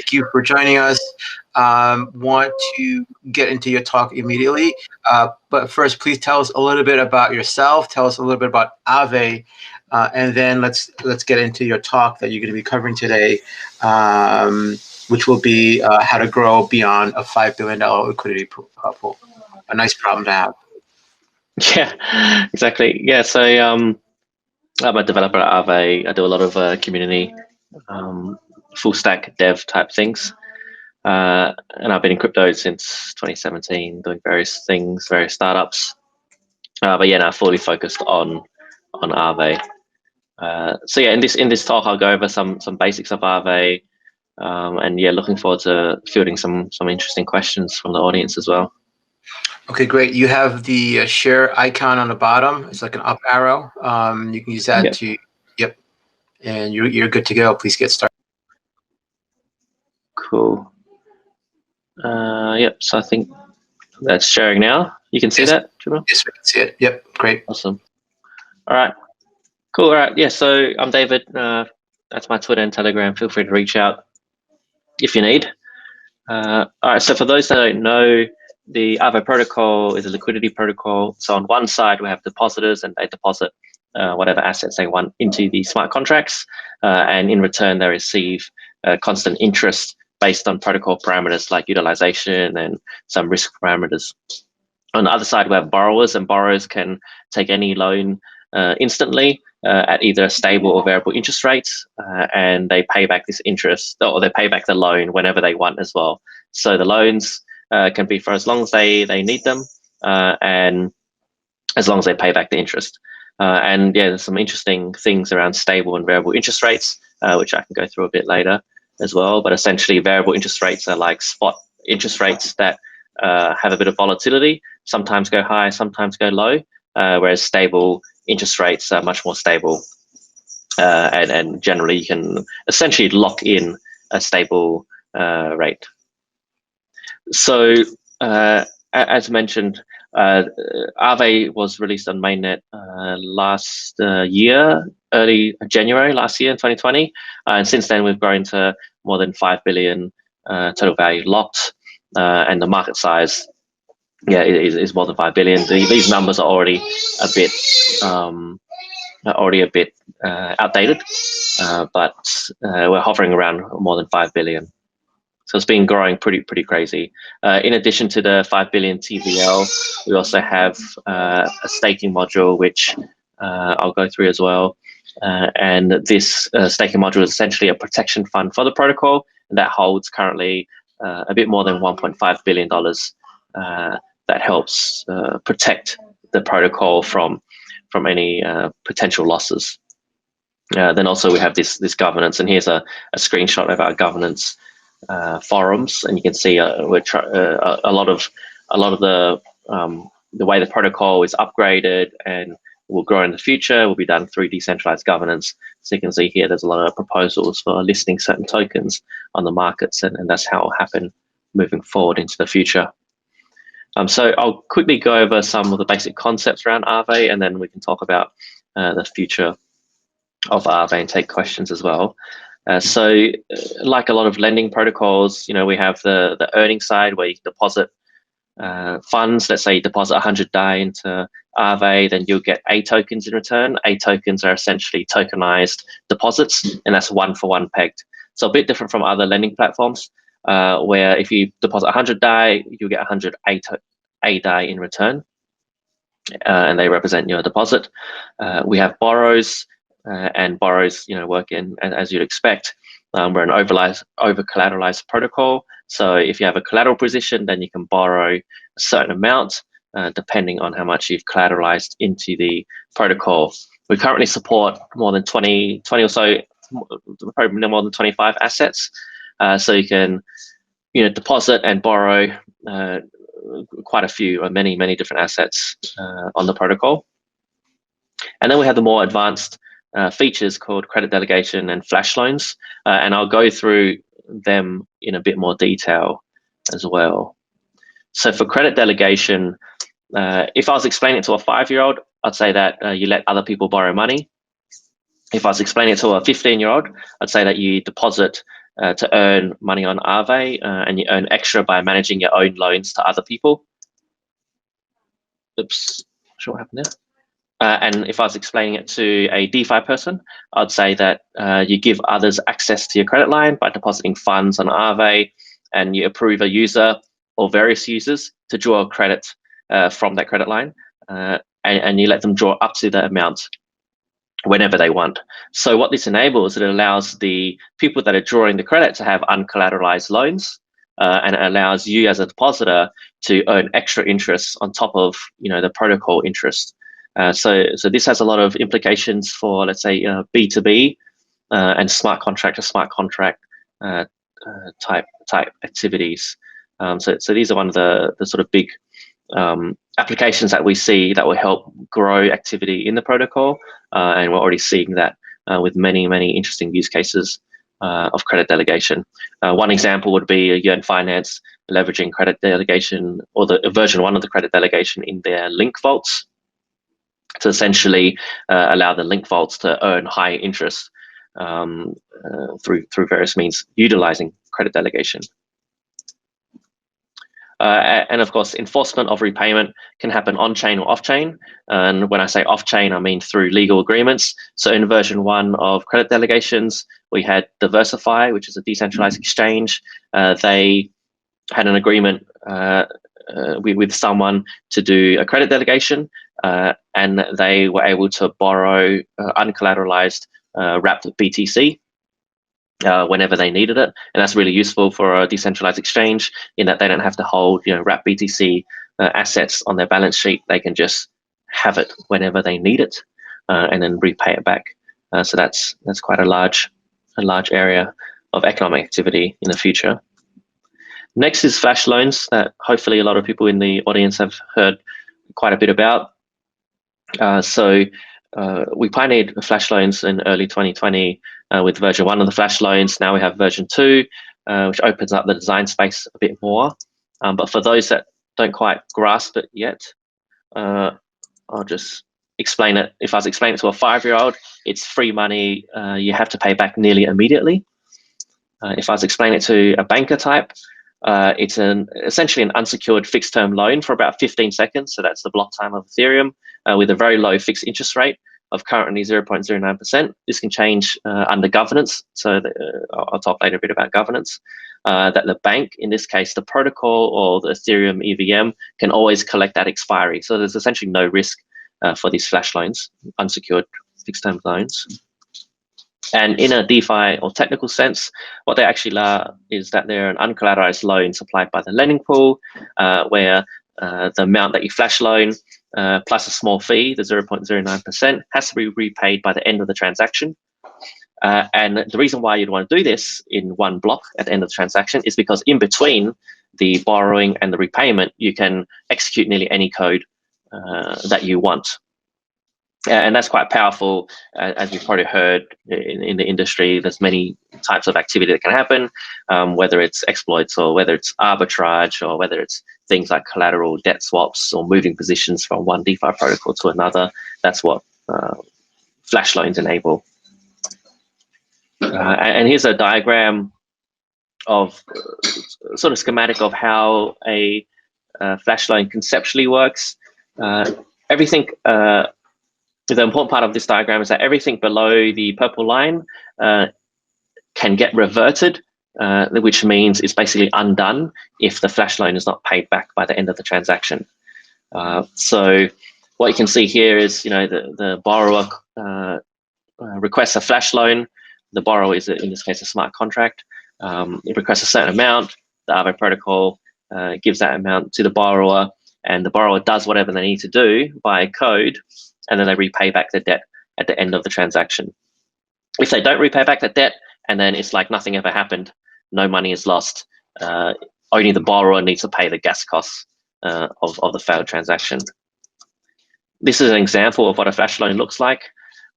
thank you for joining us. Want to get into your talk immediately, but first, please tell us a little bit about yourself. Tell us a little bit about AAVE, and then let's get into your talk that you're going to be covering today, which will be how to grow beyond a $5 billion liquidity pool. A nice problem to have. Yeah, exactly. Yeah, so I'm a developer at AAVE. I do a lot of community, full stack dev type things. And I've been in crypto since 2017, doing various things, various startups. But yeah, now fully focused on AAVE. So yeah, in this talk, I'll go over some basics of AAVE, and yeah, looking forward to fielding some interesting questions from the audience as well. Okay, great. You have the share icon on the bottom. It's like an up arrow. You can use that to, yep. And you're good to go. Please get started. Cool. Yep. So I think that's sharing now. You can see that, Jamal? Yes, we can see it. Yep. Great. Awesome. All right. Cool. All right. Yeah. So I'm David. That's my Twitter and Telegram. Feel free to reach out if you need. All right. So for those that don't know, the AAVE protocol is a liquidity protocol. So on one side, we have depositors, and they deposit whatever assets they want into the smart contracts, and in return, they receive constant interest based on protocol parameters like utilization and some risk parameters. On the other side, we have borrowers, and borrowers can take any loan instantly at either a stable or variable interest rates, and they pay back this interest, or they pay back the loan whenever they want as well. So the loans can be for as long as they need them, and as long as they pay back the interest. And yeah, there's some interesting things around stable and variable interest rates, which I can go through a bit later as well. But essentially, variable interest rates are like spot interest rates that have a bit of volatility, sometimes go high, sometimes go low, whereas stable interest rates are much more stable, and generally you can essentially lock in a stable rate. So as mentioned, AAVE was released on mainnet last year, early January last year in 2020, and since then we've grown to more than 5 billion total value locked, and the market size, yeah, is more than 5 billion. These numbers are already a bit outdated, but we're hovering around more than 5 billion. So it's been growing pretty crazy. In addition to the 5 billion TVL, we also have a staking module, which I'll go through as well. And this staking module is essentially a protection fund for the protocol, and that holds currently a bit more than $1.5 billion that helps protect the protocol from any potential losses. Then also we have this governance, and here's a screenshot of our governance forums, and you can see a lot of the way the protocol is upgraded and will grow in the future will be done through decentralized governance. So you can see here there's a lot of proposals for listing certain tokens on the markets, and that's how it will happen moving forward into the future. So I'll quickly go over some of the basic concepts around AAVE, and then we can talk about the future of AAVE and take questions as well. So like a lot of lending protocols, we have the earning side where you can deposit funds. Let's say you deposit 100 DAI into AAVE, then you'll get A tokens in return. A tokens are essentially tokenized deposits, and that's one-for-one pegged. So a bit different from other lending platforms, where if you deposit 100 DAI, you'll get 100 A DAI in return, and they represent your deposit. We have borrows, and borrows, work in, as you'd expect. We're an over-collateralized protocol. So if you have a collateral position, then you can borrow a certain amount, depending on how much you've collateralized into the protocol. We currently support more than 20 or so, probably more than 25 assets. So you can, deposit and borrow quite a few, or many different assets on the protocol. And then we have the more advanced features called credit delegation and flash loans, and I'll go through them in a bit more detail as well. So for credit delegation, if I was explaining it to a 5-year-old, I'd say that you let other people borrow money. If I was explaining it to a 15-year-old, I'd say that you deposit to earn money on AAVE, and you earn extra by managing your own loans to other people. Oops, not sure what happened there. And if I was explaining it to a DeFi person, I'd say that you give others access to your credit line by depositing funds on AAVE, and you approve a user or various users to draw credit from that credit line, and you let them draw up to the amount whenever they want. So what this enables, it allows the people that are drawing the credit to have uncollateralized loans, and it allows you as a depositor to earn extra interest on top of the protocol interest. So this has a lot of implications for, let's say, B2B and smart contract to smart contract type activities. So these are one of the sort of big applications that we see that will help grow activity in the protocol, and we're already seeing that with many interesting use cases of credit delegation. One example would be Yearn Finance leveraging credit delegation, or the version 1 of the credit delegation, in their link vaults to essentially allow the link vaults to earn high interest through various means utilizing credit delegation. And of course, enforcement of repayment can happen on-chain or off-chain. And when I say off-chain, I mean through legal agreements. So in version 1 of credit delegations, we had DEFiCON, which is a decentralized exchange. They had an agreement with someone to do a credit delegation, and they were able to borrow uncollateralized wrapped BTC whenever they needed it. And that's really useful for a decentralized exchange, in that they don't have to hold wrapped BTC assets on their balance sheet. They can just have it whenever they need it, and then repay it back. So that's quite a large area of economic activity in the future. Next is flash loans, that hopefully a lot of people in the audience have heard quite a bit about. We pioneered flash loans in early 2020 with version 1 of the flash loans. Now we have version 2, which opens up the design space a bit more. But for those that don't quite grasp it yet, I'll just explain it. If I was explaining it to a 5-year-old, it's free money. You have to pay back nearly immediately. If I was explaining it to a banker type, it's essentially an unsecured fixed term loan for about 15 seconds. So that's the block time of Ethereum, with a very low fixed interest rate of currently 0.09%. This can change under governance. So I'll talk later a bit about governance. That the bank, in this case, the protocol or the Ethereum EVM, can always collect that expiry. So there's essentially no risk for these flash loans, unsecured fixed term loans. And in a DeFi or technical sense, what they actually are is that they're an uncollateralized loan supplied by the lending pool, where the amount that you flash loan plus a small fee, the 0.09%, has to be repaid by the end of the transaction. And the reason why you'd want to do this in one block at the end of the transaction is because in between the borrowing and the repayment, you can execute nearly any code that you want. And that's quite powerful. As you've probably heard in the industry, there's many types of activity that can happen, whether it's exploits or whether it's arbitrage or whether it's things like collateral debt swaps or moving positions from one DeFi protocol to another. That's what flash loans enable. And here's a diagram of sort of schematic of how a flash loan conceptually works. Everything. The important part of this diagram is that everything below the purple line can get reverted, which means it's basically undone if the flash loan is not paid back by the end of the transaction. So what you can see here is, the borrower requests a flash loan. The borrower is, in this case, a smart contract. It requests a certain amount. The AAVE protocol gives that amount to the borrower, and the borrower does whatever they need to do by code, and then they repay back the debt at the end of the transaction. If they don't repay back the debt, and then it's like nothing ever happened, no money is lost, only the borrower needs to pay the gas costs of the failed transaction. This is an example of what a flash loan looks like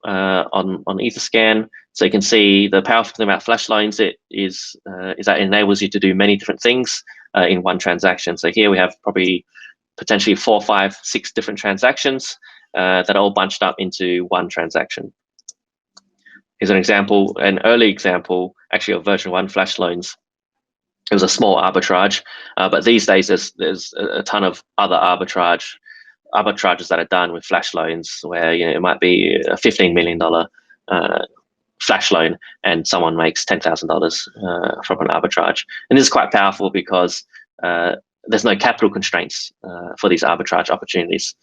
on Etherscan. So you can see the powerful thing about flash loans is that it enables you to do many different things in one transaction. So here we have probably potentially 4, 5, 6 different transactions that are all bunched up into one transaction. Here's an example, an early example actually of version 1 flash loans, it was a small arbitrage, but these days there's a ton of other arbitrages that are done with flash loans, where it might be a $15 million flash loan and someone makes $10,000 from an arbitrage. And this is quite powerful because there's no capital constraints for these arbitrage opportunities,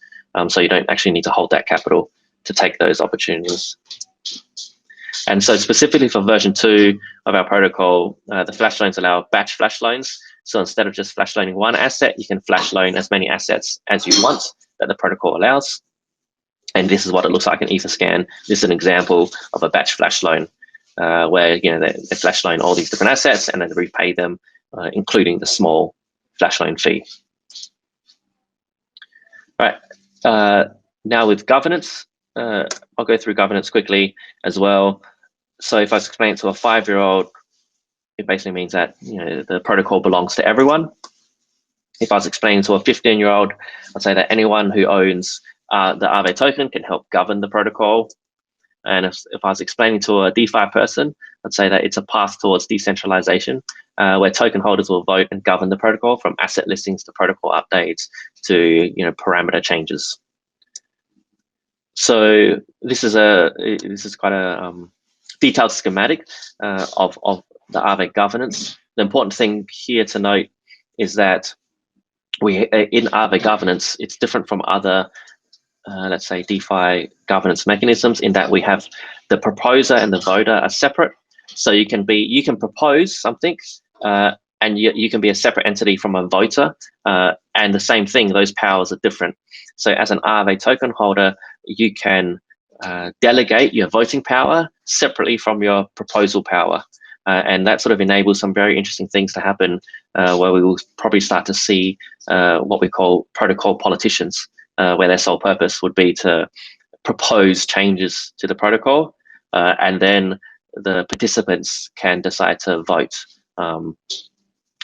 so you don't actually need to hold that capital to take those opportunities. And so specifically for version 2 of our protocol, the flash loans allow batch flash loans. So instead of just flash loaning one asset, you can flash loan as many assets as you want that the protocol allows. And this is what it looks like in EtherScan. This is an example of a batch flash loan where they flash loan all these different assets and then repay them, including the small flash loan fee. All right. Now with governance, I'll go through governance quickly as well. So if I was explaining to a 5-year-old, it basically means that the protocol belongs to everyone. If I was explaining to a 15-year-old, I'd say that anyone who owns the AAVE token can help govern the protocol. And if I was explaining to a DeFi person, I'd say that it's a path towards decentralization, where token holders will vote and govern the protocol, from asset listings to protocol updates to parameter changes. So this is quite a detailed schematic of the AAVE governance. The important thing here to note is that in AAVE governance, it's different from other let's say DeFi governance mechanisms, in that we have the proposer and the voter are separate. So you can propose something and you can be a separate entity from a voter, and the same thing, those powers are different. So as an AAVE token holder, you can delegate your voting power separately from your proposal power. And that sort of enables some very interesting things to happen, where we will probably start to see what we call protocol politicians, where their sole purpose would be to propose changes to the protocol, and then the participants can decide to vote.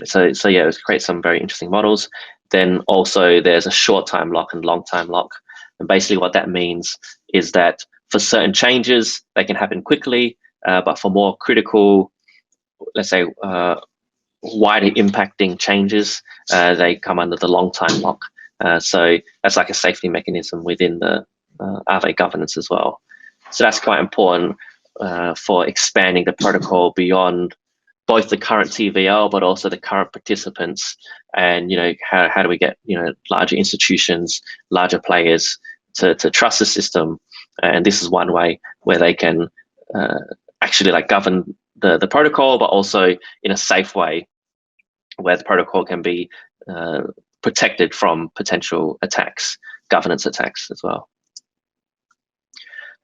So yeah, it creates some very interesting models. Then also there's a short time lock and long time lock. And basically what that means is that for certain changes, they can happen quickly, but for more critical, let's say, wider impacting changes, they come under the long time lock. So that's like a safety mechanism within the AAVE governance as well. So that's quite important for expanding the protocol beyond both the current TVL, but also the current participants. And how do we get larger institutions, larger players to trust the system? And this is one way where they can actually govern the protocol, but also in a safe way, where the protocol can be protected from potential attacks, governance attacks as well.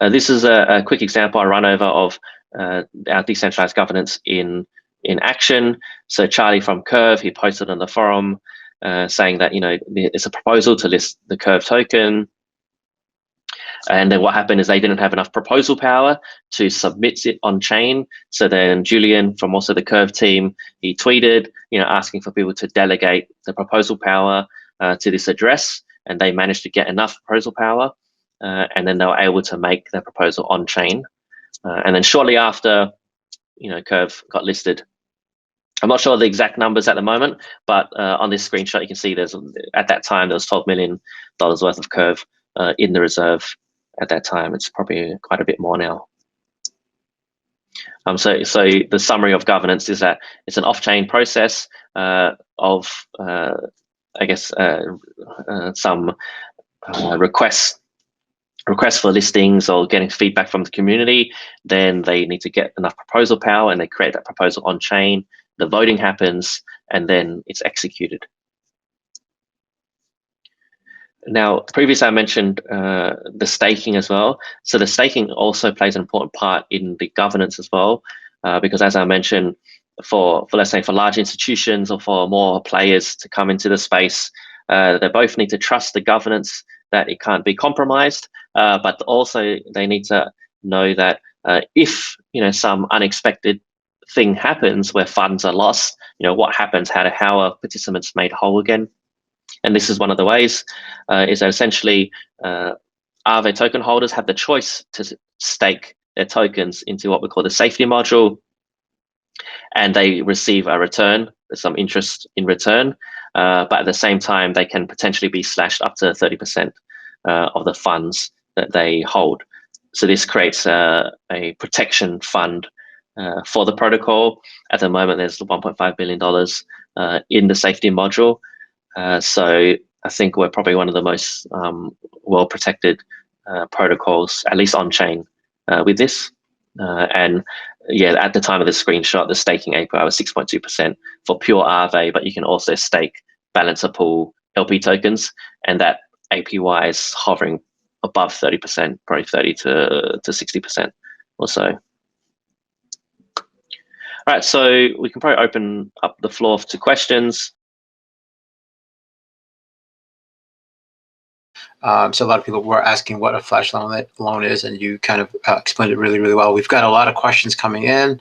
This is a quick example I run over of our decentralized governance in action. So Charlie from Curve, he posted on the forum saying that it's a proposal to list the Curve token. And then what happened is they didn't have enough proposal power to submit it on chain. So then Julian from also the Curve team, he tweeted, asking for people to delegate the proposal power to this address, and they managed to get enough proposal power, and then they were able to make their proposal on chain. And then shortly after, Curve got listed. I'm not sure the exact numbers at the moment, but on this screenshot you can see at that time there was $12 million worth of Curve in the reserve. At that time, it's probably quite a bit more now. So the summary of governance is that it's an off-chain process of, I guess, some requests for listings or getting feedback from the community. Then they need to get enough proposal power, and they create that proposal on chain. The voting happens, and then it's executed. Now, previously I mentioned the staking as well. So the staking also plays an important part in the governance as well, because as I mentioned, for let's say for large institutions or for more players to come into the space, they both need to trust the governance, that it can't be compromised, but also they need to know that if some unexpected thing happens where funds are lost, what happens? How are participants made whole again? And this is one of the ways, is that essentially AAVE token holders have the choice to stake their tokens into what we call the safety module. and they receive a return, some interest in return, but at the same time, they can potentially be slashed up to 30% of the funds that they hold. So this creates a protection fund for the protocol. At the moment, there's $1.5 billion in the safety module. So I think we're probably one of the most well-protected protocols, at least on-chain, with this. And yeah, at the time of the screenshot, the staking APY was 6.2% for pure AAVE, but you can also stake balancer pool LP tokens, and that APY is hovering above 30%, probably 30 to 60% or so. All right, so we can probably open up the floor to questions. So a lot of people were asking what a flash loan is, and you kind of explained it really, really well. We've got a lot of questions coming in.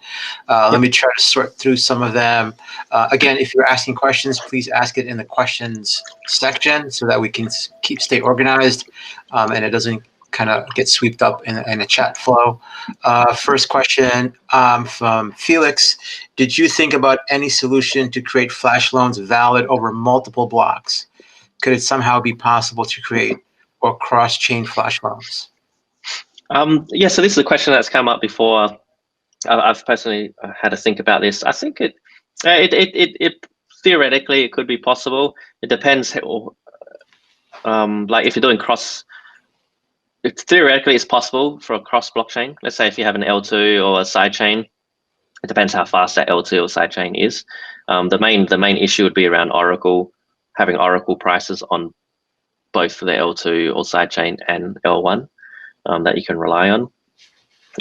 Let me try to sort through some of them. Again, if you're asking questions, please ask it in the questions section so that we can stay organized and it doesn't kind of get swept up in a chat flow. First question from Felix. Did you think about any solution to create flash loans valid over multiple blocks? Could it somehow be possible to create or cross-chain flash loans? Yeah, so this is a question that's come up before. I've personally had to think about this. I think it theoretically it could be possible. It depends how, like if you're doing theoretically it's possible for a cross blockchain. Let's say if you have an L2 or a sidechain, it depends how fast that L2 or sidechain is. The main issue would be around Oracle, having Oracle prices on both the L2 or sidechain and L1 that you can rely on.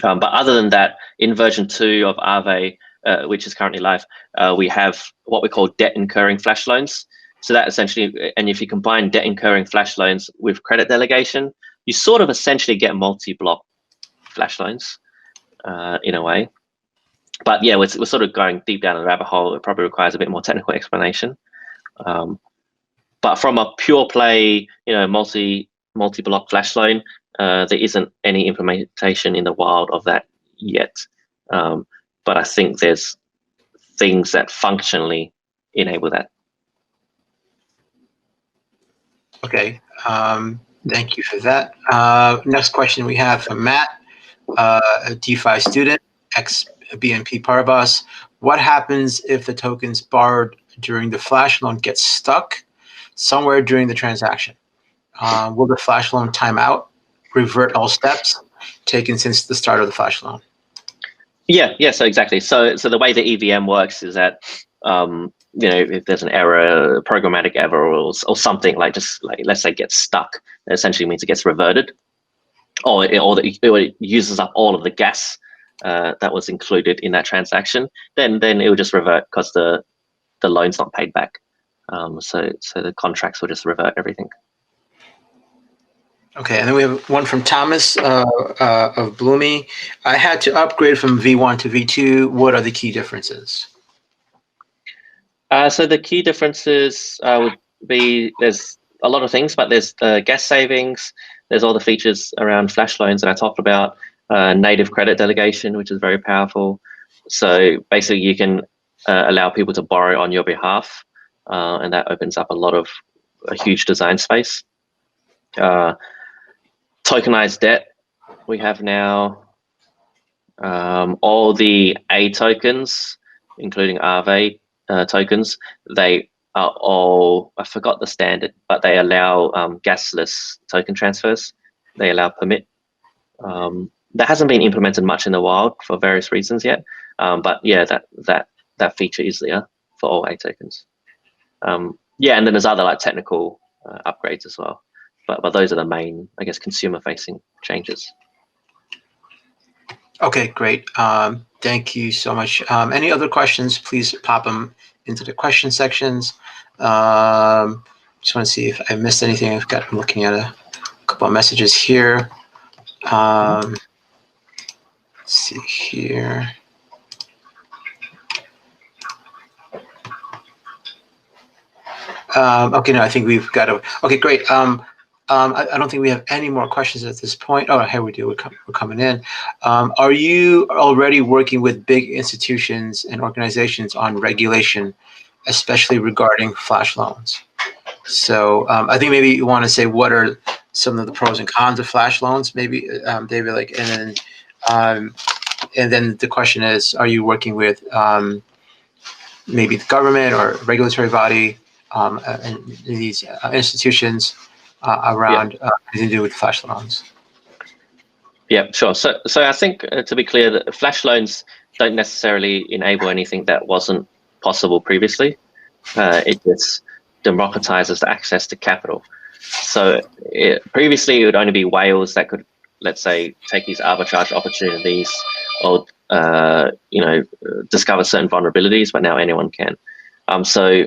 But other than that, in version 2 of AAVE, which is currently live, we have what we call debt incurring flash loans. So that essentially, and if you combine debt incurring flash loans with credit delegation, you sort of essentially get multi-block flash loans in a way. But yeah, we're sort of going deep down the rabbit hole. It probably requires a bit more technical explanation. But from a pure play, multi-block flash loan, there isn't any implementation in the wild of that yet. But I think there's things that functionally enable that. Okay, thank you for that. Next question we have from Matt, a DeFi student, ex-BNP Paribas. What happens if the tokens borrowed during the flash loan get stuck somewhere during the transaction? Will the flash loan time out, revert all steps taken since the start of the flash loan? Yeah, so exactly. So the way the EVM works is that if there's an error, programmatic error or something like let's say gets stuck, it essentially means it gets reverted, or it uses up all of the gas that was included in that transaction. Then it will just revert because the loan's not paid back. So the contracts will just revert everything. Okay, and then we have one from Thomas of Bloomy. I had to upgrade from V1 to V2. What are the key differences? So the key differences would be there's a lot of things, but there's gas savings. There's all the features around flash loans that I talked about. Native credit delegation, which is very powerful. So basically, you can allow people to borrow on your behalf, and that opens up a huge design space. Tokenized debt, we have now all the A tokens, including AAVE tokens. They are all, I forgot the standard, but they allow gasless token transfers. They allow permit. That hasn't been implemented much in the wild for various reasons yet, but yeah, that feature is there for all A tokens. Yeah, and then there's other like technical upgrades as well. But those are the main, I guess, consumer-facing changes. Okay, great. Thank you so much. Any other questions, please pop them into the question sections. Just want to see if I missed anything. I'm looking at a couple of messages here. Let's see here. Okay, no, I think we've got okay, great. I don't think we have any more questions at this point. Oh, here we do. We're coming in. Are you already working with big institutions and organizations on regulation, especially regarding flash loans? So I think maybe you want to say what are some of the pros and cons of flash loans, maybe, David. And then the question is, are you working with maybe the government or regulatory body and these institutions around anything to do with flash loans? Yeah, sure. So I think to be clear, that flash loans don't necessarily enable anything that wasn't possible previously. It just democratizes the access to capital. So previously, it would only be whales that could, let's say, take these arbitrage opportunities or discover certain vulnerabilities, but now anyone can. So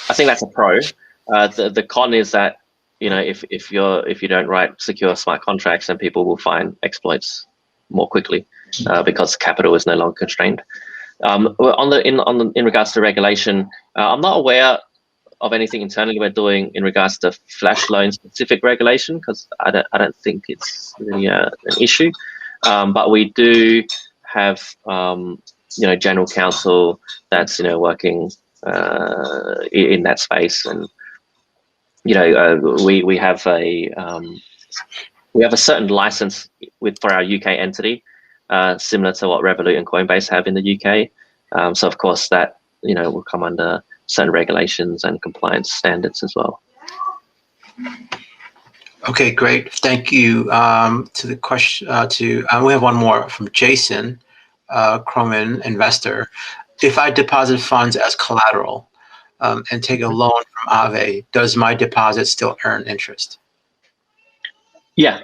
I think that's a pro. The con is that if you don't write secure smart contracts, then people will find exploits more quickly because capital is no longer constrained. In regards to regulation, I'm not aware of anything internally we're doing in regards to flash loan specific regulation, because I don't think it's really an issue. But we do have general counsel that's working in that space, and we have a certain license for our UK entity, similar to what Revolut and Coinbase have in the UK. So of course that will come under certain regulations and compliance standards as well. Okay, great. Thank you. To the question, we have one more from Jason Croman, investor. If I deposit funds as collateral and take a loan from AAVE, does my deposit still earn interest? Yeah,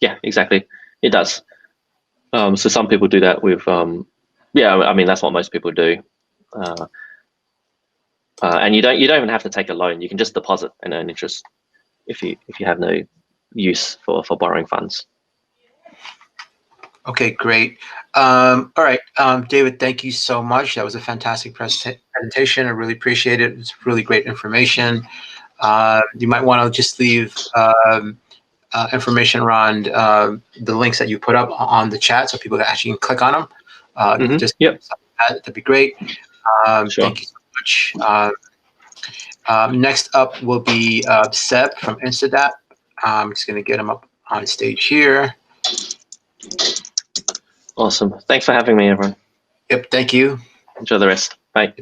exactly. It does. So some people do that with, that's what most people do. And you don't even have to take a loan. You can just deposit and earn interest if you have no use for borrowing funds. Okay, great. All right, David, thank you so much. That was a fantastic presentation. I really appreciate it. It's really great information. You might want to just leave information around the links that you put up on the chat so people can actually click on them. That'd be great. Sure. Thank you so much. Next up will be Seb from Instadat. I'm just going to get him up on stage here. Awesome. Thanks for having me, everyone. Yep, thank you. Enjoy the rest. Bye.